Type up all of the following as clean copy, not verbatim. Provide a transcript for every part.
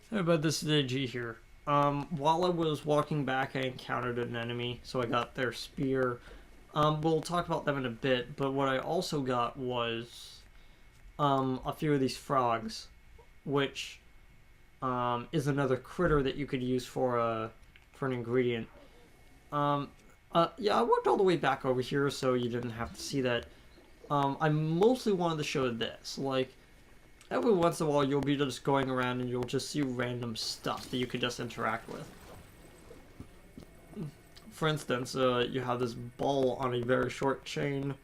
Hey bud, this is AG here. While I was walking back, I encountered an enemy, so I got their spear. We'll talk about them in a bit, but what I also got was a few of these frogs, which is another critter that you could use for an ingredient. Um, yeah, I walked all the way back over here, so you didn't have to see that. I mostly wanted to show this, like every once in a while you'll be just going around and you'll just see random stuff that you could just interact with. For instance, you have this ball on a very short chain,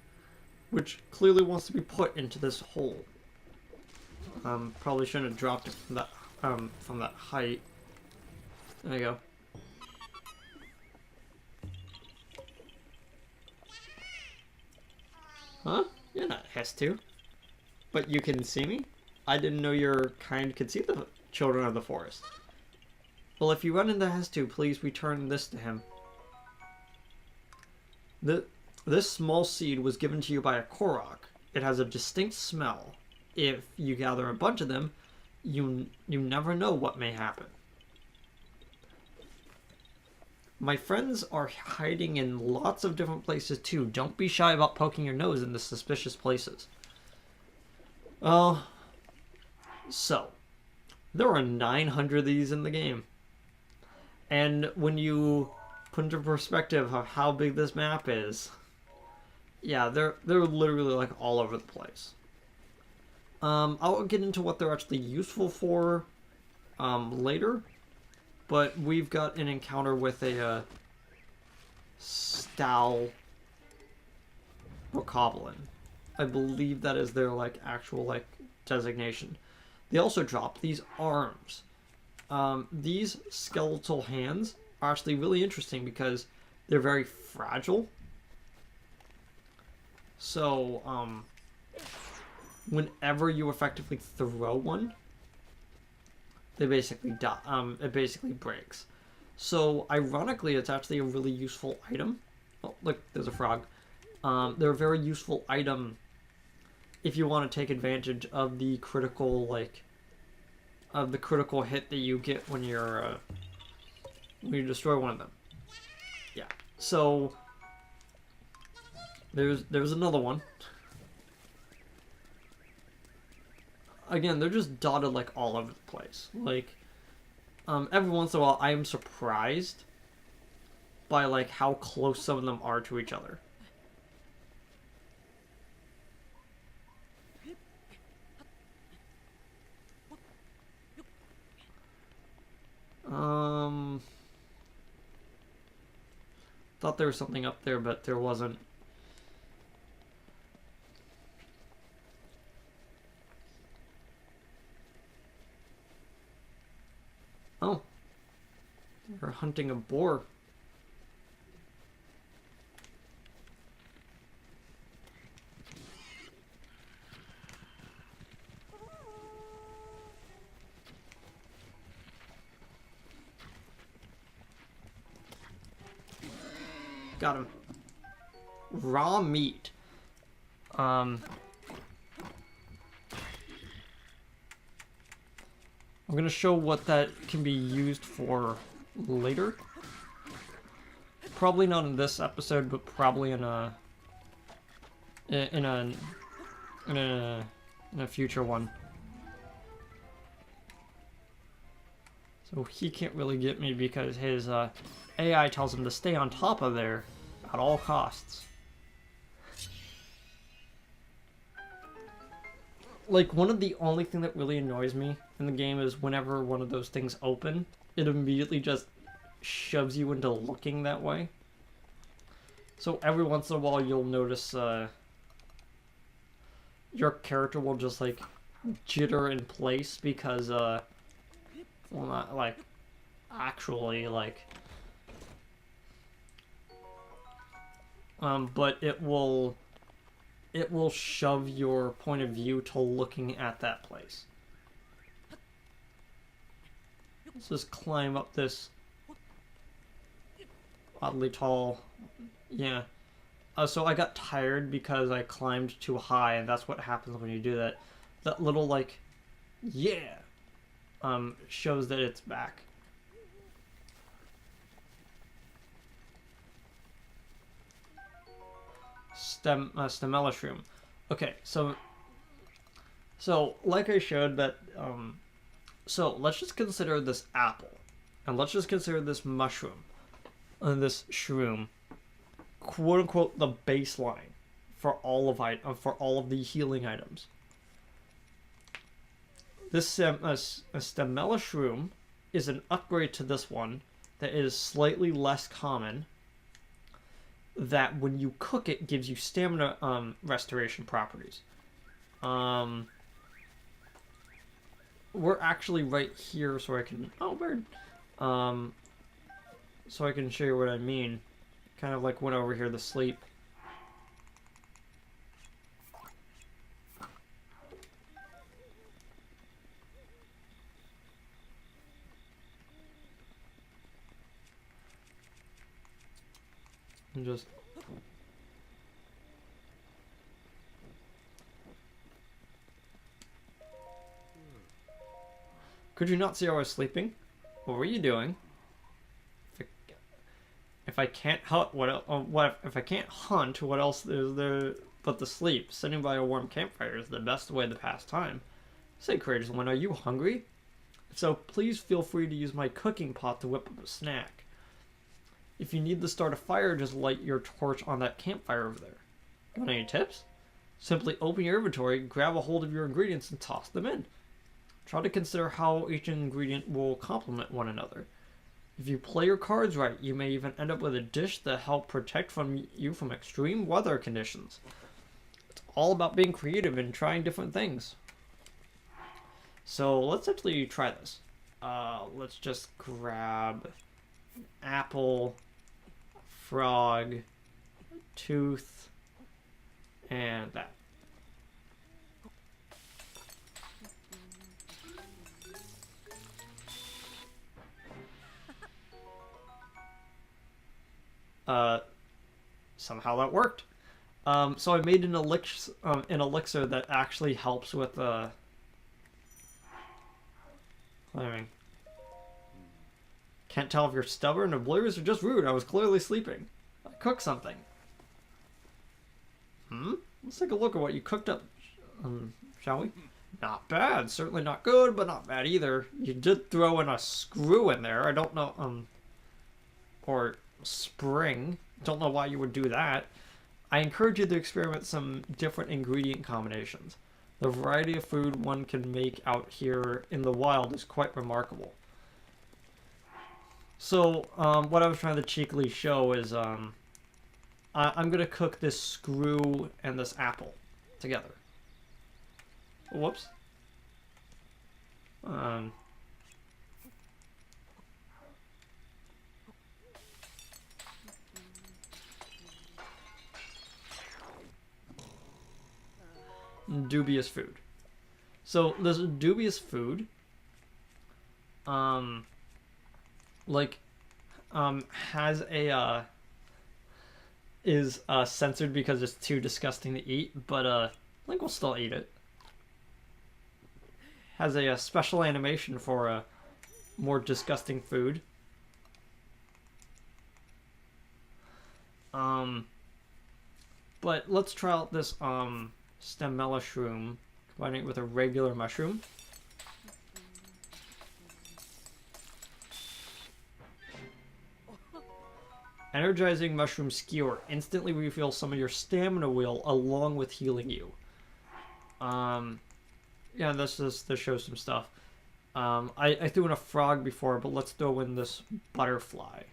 which clearly wants to be put into this hole. Probably shouldn't have dropped it from that height. There you go. Huh? You're not has to. But you can see me? I didn't know your kind could see the children of the forest. Well, if you run into Hestu, please return this to him. This small seed was given to you by a Korok. It has a distinct smell. If you gather a bunch of them, you never know what may happen. My friends are hiding in lots of different places too. Don't be shy about poking your nose in the suspicious places. Oh, so there are 900 of these in the game. And when you put into perspective of how big this map is, yeah, they're literally like all over the place. I'll get into what they're actually useful for later, but we've got an encounter with a Stal Bokoblin. I believe that is their like actual like designation. They also drop these arms. These skeletal hands are actually really interesting because they're very fragile. So, whenever you effectively throw one, they basically die. It basically breaks. So, ironically, it's actually a really useful item. Oh, look, there's a frog. They're a very useful item if you want to take advantage of the critical, like, of the critical hit that you get when you destroy one of them. Yeah. So there's another one. Again, they're just dotted like all over the place. Like, every once in a while, I am surprised by like how close some of them are to each other. Thought there was something up there, but there wasn't. Oh, we're hunting a boar. Got him. Raw meat. I'm gonna show what that can be used for later. Probably not in this episode, but probably in a future one. So he can't really get me because his AI tells him to stay on top of there at all costs. Like, one of the only thing that really annoys me in the game is whenever one of those things open, it immediately just shoves you into looking that way. So every once in a while you'll notice your character will just like jitter in place because well, not like actually like but it will shove your point of view to looking at that place. Let's just climb up this oddly tall. Yeah. So I got tired because I climbed too high, and that's what happens when you do that. That little, like, yeah. shows that it's back. Stemella shroom. Okay, so like I showed that, so let's just consider this apple, and let's just consider this mushroom, and this shroom, quote unquote, the baseline for all of the healing items. This Stemella shroom is an upgrade to this one that is slightly less common, that when you cook it gives you stamina restoration properties. We're actually right here, so I can... Oh, bird. So I can show you what I mean. Kind of like went over here to sleep. And just... Could you not see I was sleeping? What were you doing? If I can't hunt, if I can't hunt, what else is there but to sleep? Sitting by a warm campfire is the best way to pass time. Say, courageous one, are you hungry? If so, please feel free to use my cooking pot to whip up a snack. If you need to start a fire, just light your torch on that campfire over there. Want any tips? Simply open your inventory, grab a hold of your ingredients, and toss them in. Try to consider how each ingredient will complement one another. If you play your cards right, you may even end up with a dish that help protect you from extreme weather conditions. It's all about being creative and trying different things. So let's actually try this. Let's just grab an apple, frog, tooth, and that. Somehow that worked. So I made an elixir that actually helps with climbing. Can't tell if you're stubborn, oblivious, or just rude. I was clearly sleeping. I cooked something. Let's take a look at what you cooked up, shall we? Not bad. Certainly not good, but not bad either. You did throw in a screw in there. I don't know, or spring. Don't know why you would do that. I encourage you to experiment some different ingredient combinations. The variety of food one can make out here in the wild is quite remarkable. So, what I was trying to cheekily show is, I'm gonna cook this screw and this apple together. Whoops. Dubious food. So this dubious food, has a is censored because it's too disgusting to eat, but I think we'll still eat it. Has a special animation for a more disgusting food. But let's try out this Stemella shroom, combining it with a regular mushroom. Energizing mushroom skewer instantly refills some of your stamina wheel along with healing you. Yeah, this shows some stuff. I threw in a frog before, but let's throw in this butterfly.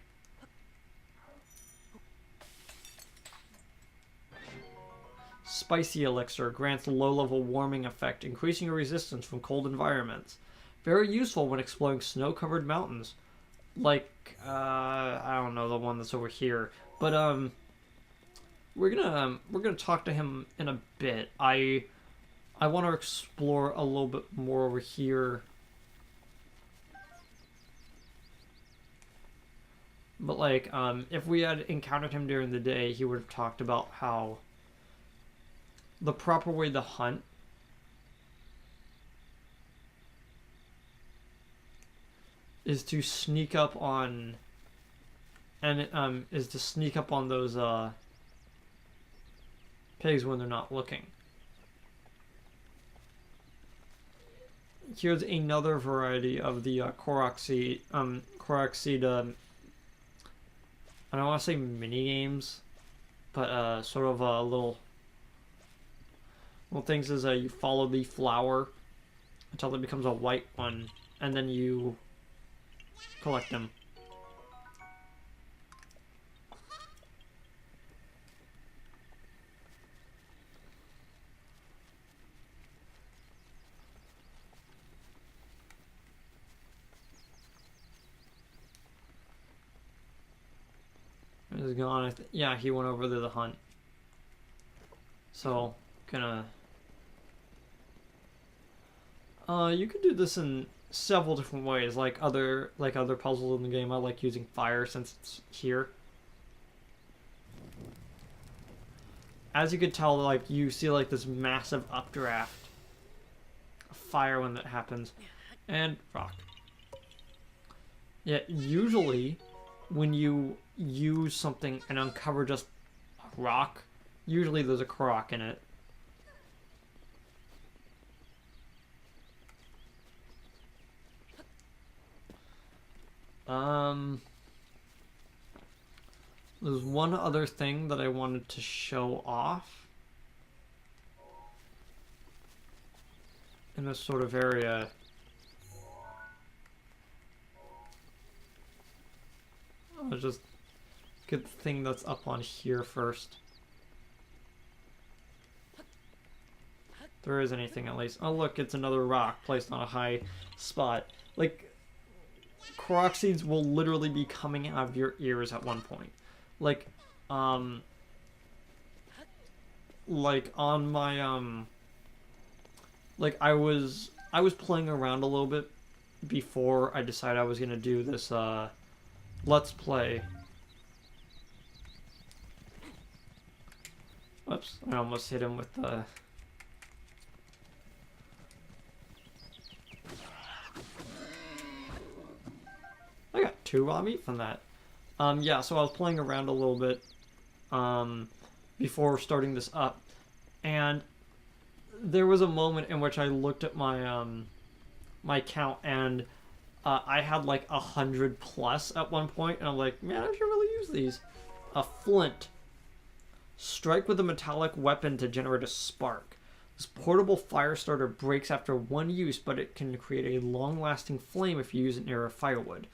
Spicy elixir grants low-level warming effect, increasing your resistance from cold environments. Very useful when exploring snow-covered mountains. Like, I don't know, the one that's over here. But, we're gonna talk to him in a bit. I want to explore a little bit more over here. But, like, if we had encountered him during the day, he would have talked about how the proper way to hunt is to sneak up on, and is to sneak up on those pigs when they're not looking. Here's another variety of the Korok seed. Korok seed. I don't want to say mini games, but sort of little things is you follow the flower until it becomes a white one, and then you collect them. Is gone. Yeah, he went over to the hunt. So, gonna... you could do this in several different ways, like other puzzles in the game. I like using fire since it's here. As you could tell, like, you see like this massive updraft of fire when that happens. And rock. Yeah, usually when you use something and uncover just a rock, usually there's a Korok in it. There's one other thing that I wanted to show off in this sort of area. I'll just get the thing that's up on here first. If there is anything at least. Oh look, it's another rock placed on a high spot. Like, Korok seeds will literally be coming out of your ears at one point. Like on my like I was playing around a little bit before I decided I was gonna do this let's play. Whoops, I almost hit him with the... I got 2 raw meat from that. Yeah, so I was playing around a little bit before starting this up, and there was a moment in which I looked at my my count, and I had like 100 plus at one point, and I'm like, man, I should really use these. A flint. Strike with a metallic weapon to generate a spark. This portable fire starter breaks after one use, but it can create a long-lasting flame if you use it near a firewood.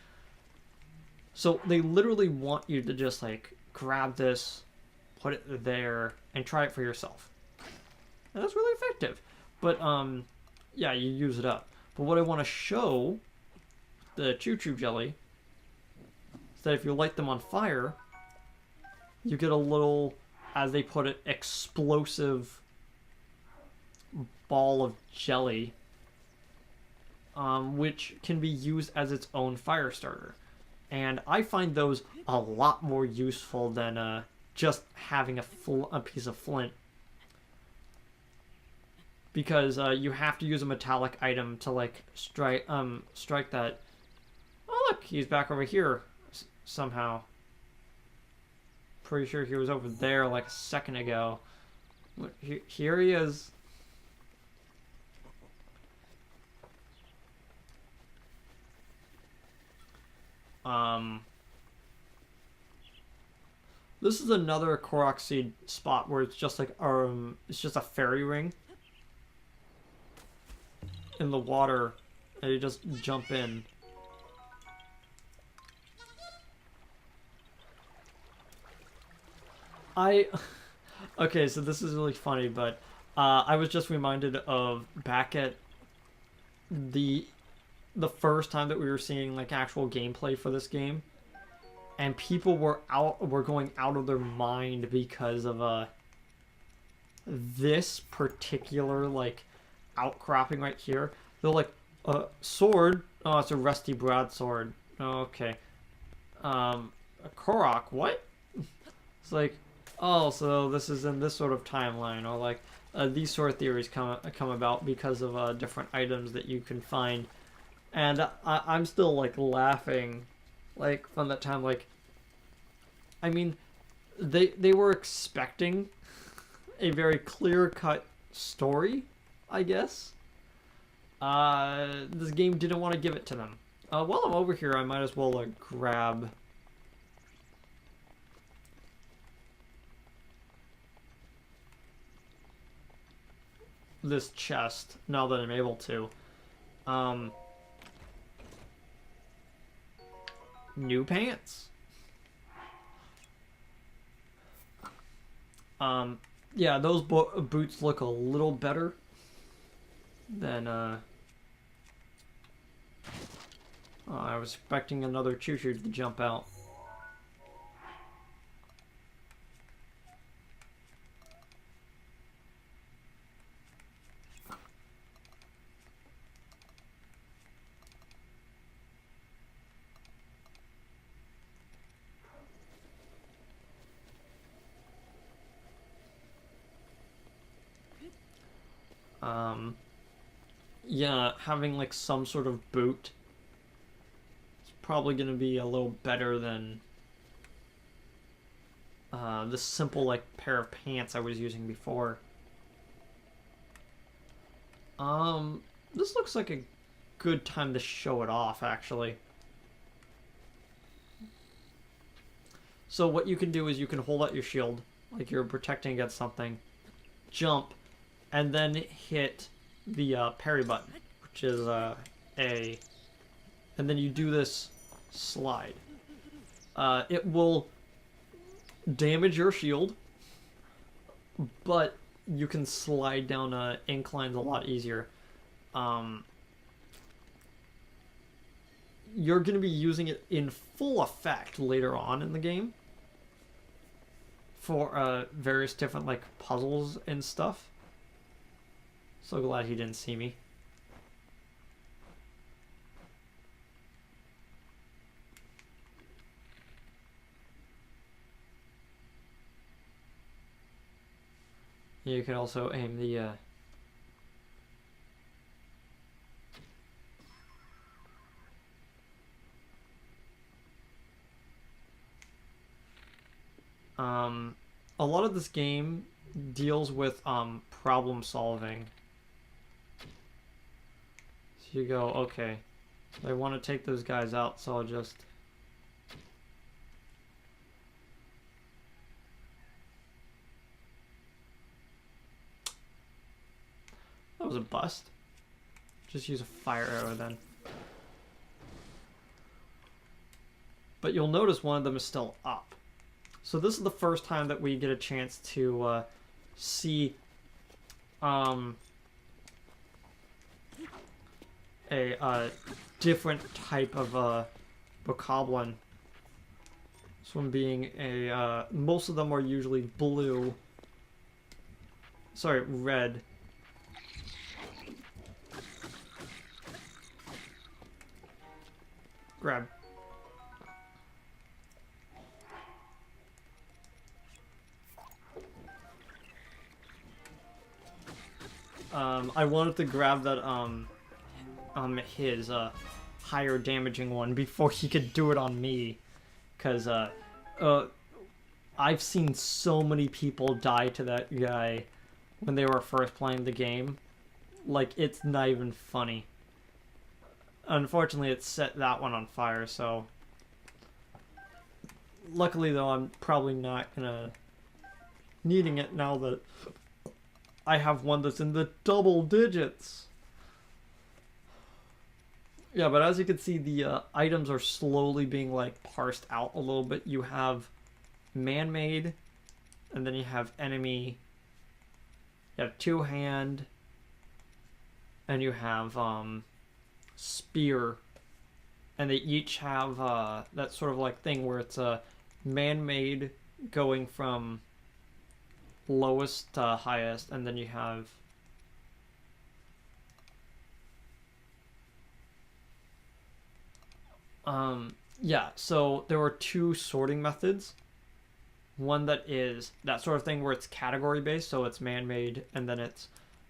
So they literally want you to just like grab this, put it there, and try it for yourself. And that's really effective. But yeah, you use it up. But what I want to show the choo-choo jelly is that if you light them on fire, you get a little, as they put it, explosive ball of jelly, which can be used as its own fire starter. And I find those a lot more useful than just having a piece of flint. Because you have to use a metallic item to like strike that. Oh look, he's back over here somehow. Pretty sure he was over there like a second ago. Here he is. This is another Korok seed spot where it's just like it's just a fairy ring in the water, and you just jump in. Okay, so this is really funny, but I was just reminded of back at the first time that we were seeing like actual gameplay for this game, and people were going out of their mind because of this particular like outcropping right here. They're like, sword. Oh, it's a rusty broadsword. Okay. A Korok. What? It's like, oh, so this is in this sort of timeline, or like these sort of theories come about because of different items that you can find And I'm still like laughing, like from that time. Like, I mean, they were expecting a very clear cut story, I guess. This game didn't want to give it to them. While I'm over here, I might as well grab this chest now that I'm able to. Um, New pants. Yeah, those boots look a little better than oh, I was expecting another choo-choo to jump out. Yeah, having like some sort of boot is probably going to be a little better than the simple like pair of pants I was using before. This looks like a good time to show it off, actually. So what you can do is you can hold out your shield, like you're protecting against something, jump, and then hit the parry button, which is A, and then you do this slide. It will damage your shield, but you can slide down inclines a lot easier. You're going to be using it in full effect later on in the game for various different like puzzles and stuff. So glad he didn't see me. You can also aim the a lot of this game deals with problem solving. So you go, okay, I want to take those guys out, so I'll just that was a bust. Just use a fire arrow then. But you'll notice one of them is still up. So this is the first time that we get a chance to see a different type of bokoblin. This one being a most of them are usually blue. Sorry, red. Grab. I wanted to grab that his higher damaging one before he could do it on me, because I've seen so many people die to that guy when they were first playing the game. Like, it's not even funny. Unfortunately, it set that one on fire, so luckily though I'm probably not gonna needing it now that I have one that's in the double digits. Yeah, but as you can see, the items are slowly being like parsed out a little bit. You have man-made, and then you have enemy. You have two-hand, and you have spear, and they each have that sort of like thing where it's a man-made going from lowest to highest, and then you have yeah, so there were two sorting methods. One that is that sort of thing where it's category based, so it's man-made, and then it's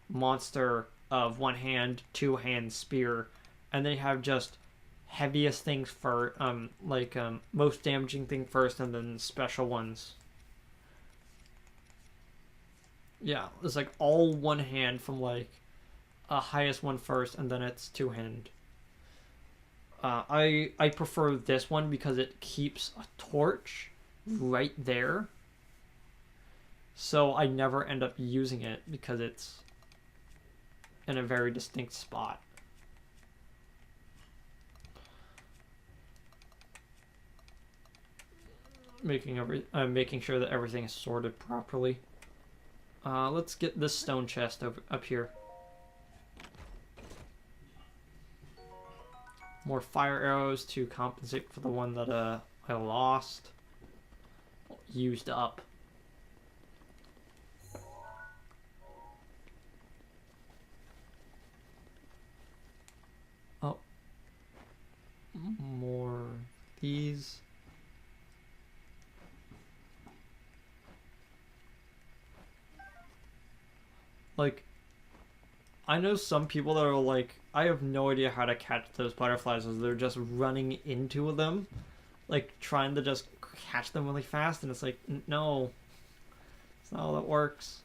monster of one hand, two hand spear, and then you have just heaviest things for most damaging thing first, and then special ones. Yeah, it's like all one hand from like a highest one first, and then it's two hand. I prefer this one because it keeps a torch right there, so I never end up using it because it's in a very distinct spot. Making sure that everything is sorted properly. Let's get this stone chest up here. More fire arrows to compensate for the one that I lost. Used up. Oh. More these. Like, I know some people that are like, I have no idea how to catch those butterflies as they're just running into them. Like, trying to just catch them really fast, and it's like, no. It's not how that works.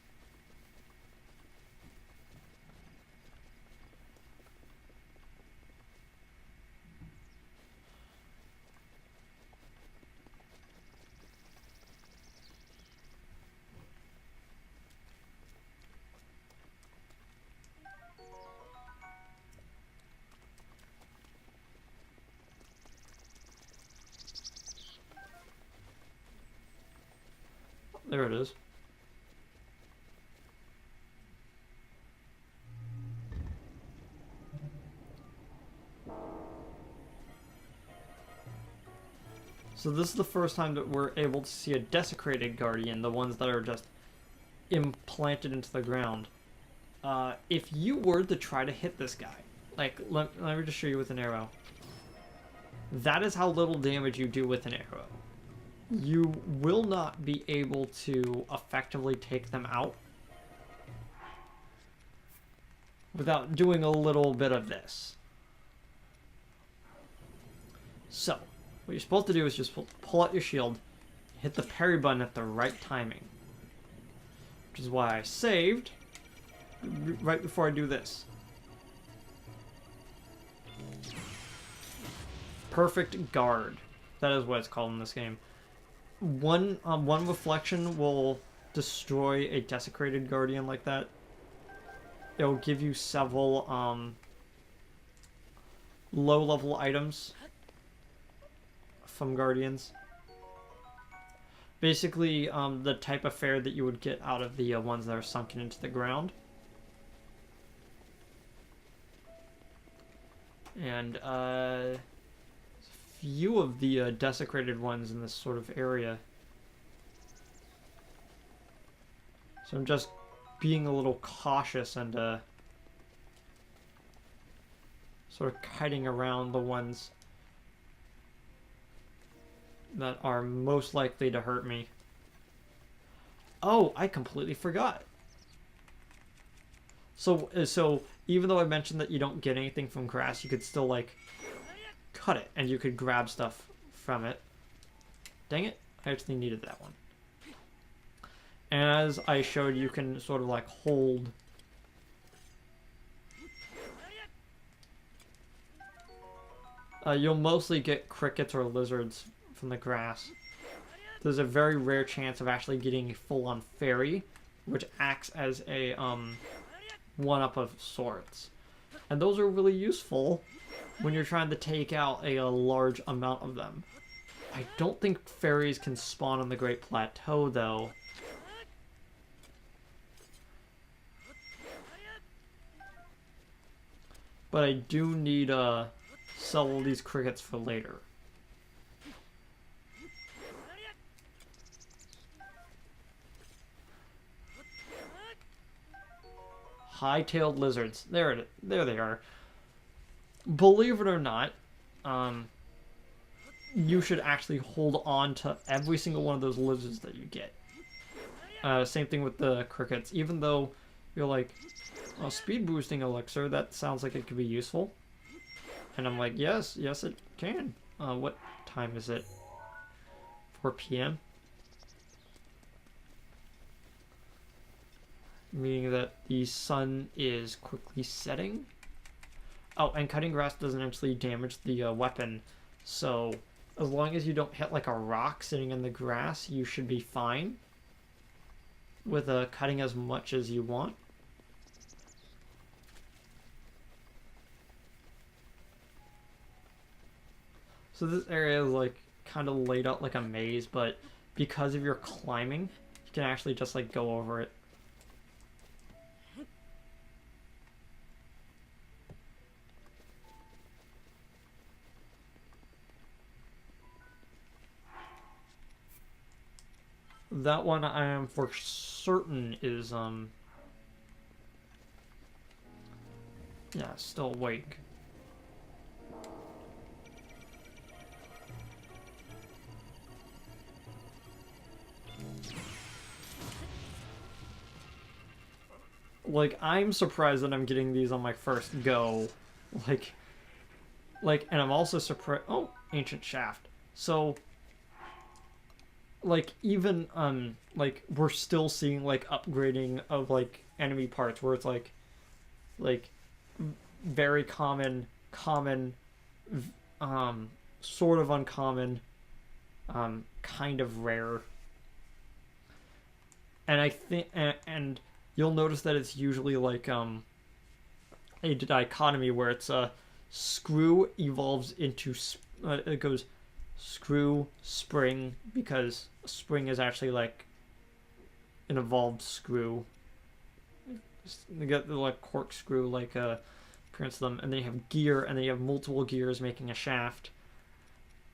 There it is. So this is the first time that we're able to see a desecrated guardian, the ones that are just implanted into the ground. If you were to try to hit this guy, like, let me just show you with an arrow. That is how little damage you do with an arrow. You will not be able to effectively take them out without doing a little bit of this. So, what you're supposed to do is just pull out your shield, hit the parry button at the right timing. Which is why I saved right before I do this. Perfect guard. That is what it's called in this game. One reflection will destroy a desecrated guardian like that. It'll give you several low-level items from guardians. Basically, the type of fare that you would get out of the ones that are sunken into the ground. And a few of the desecrated ones in this sort of area. So I'm just being a little cautious and sort of kiting around the ones that are most likely to hurt me. Oh, I completely forgot. So even though I mentioned that you don't get anything from grass, you could still, like, cut it, and you could grab stuff from it. Dang it, I actually needed that one. And as I showed, you can sort of, like, hold... you'll mostly get crickets or lizards from the grass. There's a very rare chance of actually getting a full-on fairy, which acts as a, one-up of sorts. And those are really useful when you're trying to take out a large amount of them. I don't think fairies can spawn on the Great Plateau, though. But I do need several of these crickets for later. High-tailed lizards. There they are. Believe it or not, you should actually hold on to every single one of those lizards that you get. Same thing with the crickets. Even though you're like, oh, speed boosting elixir, that sounds like it could be useful. And I'm like, yes, yes it can. What time is it? 4 p.m. Meaning that the sun is quickly setting. Oh, and cutting grass doesn't actually damage the weapon. So as long as you don't hit like a rock sitting in the grass, you should be fine with cutting as much as you want. So this area is like kind of laid out like a maze, but because of your climbing, you can actually just like go over it. That one I am for certain is yeah, still awake. Like, I'm surprised that I'm getting these on my first go. Like, and I'm also surprised. Oh, ancient shaft. So, like, even like we're still seeing like upgrading of like enemy parts where it's like very common, sort of uncommon, kind of rare. And I think, and you'll notice that it's usually like a dichotomy where it's screw evolves into it goes screw spring because spring is actually like an evolved screw. You get the like corkscrew like appearance of them, and then you have gear, and then you have multiple gears making a shaft.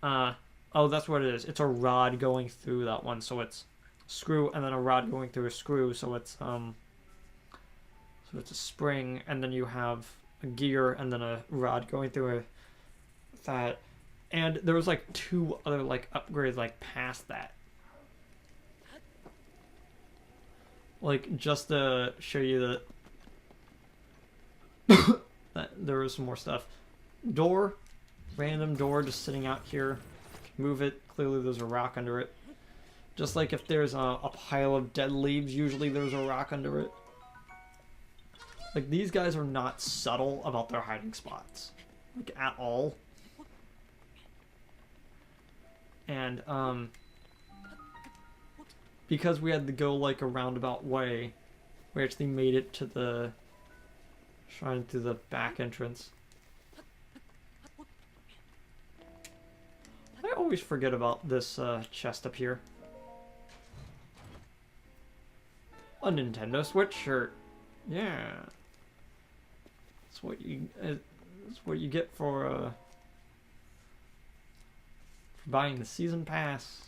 Oh, that's what it is. It's a rod going through that one, so it's screw and then a rod going through a screw, so it's a spring, and then you have a gear and then a rod going through that. And there was like 2 other like upgrades like past that. Like just to show you that there was some more stuff. Door, random door just sitting out here. Move it. Clearly there's a rock under it. Just like if there's a pile of dead leaves, usually there's a rock under it. Like, these guys are not subtle about their hiding spots. Like, at all. And, because we had to go, like, a roundabout way, we actually made it to the shrine through the back entrance. I always forget about this, chest up here. A Nintendo Switch shirt. Yeah. That's what you get for buying the season pass.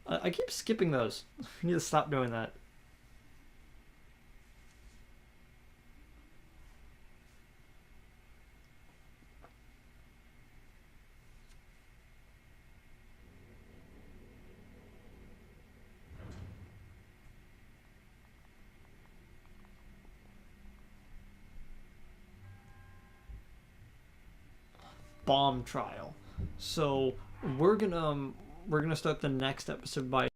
I keep skipping those. I need to stop doing that. Bomb trial. So we're gonna start the next episode by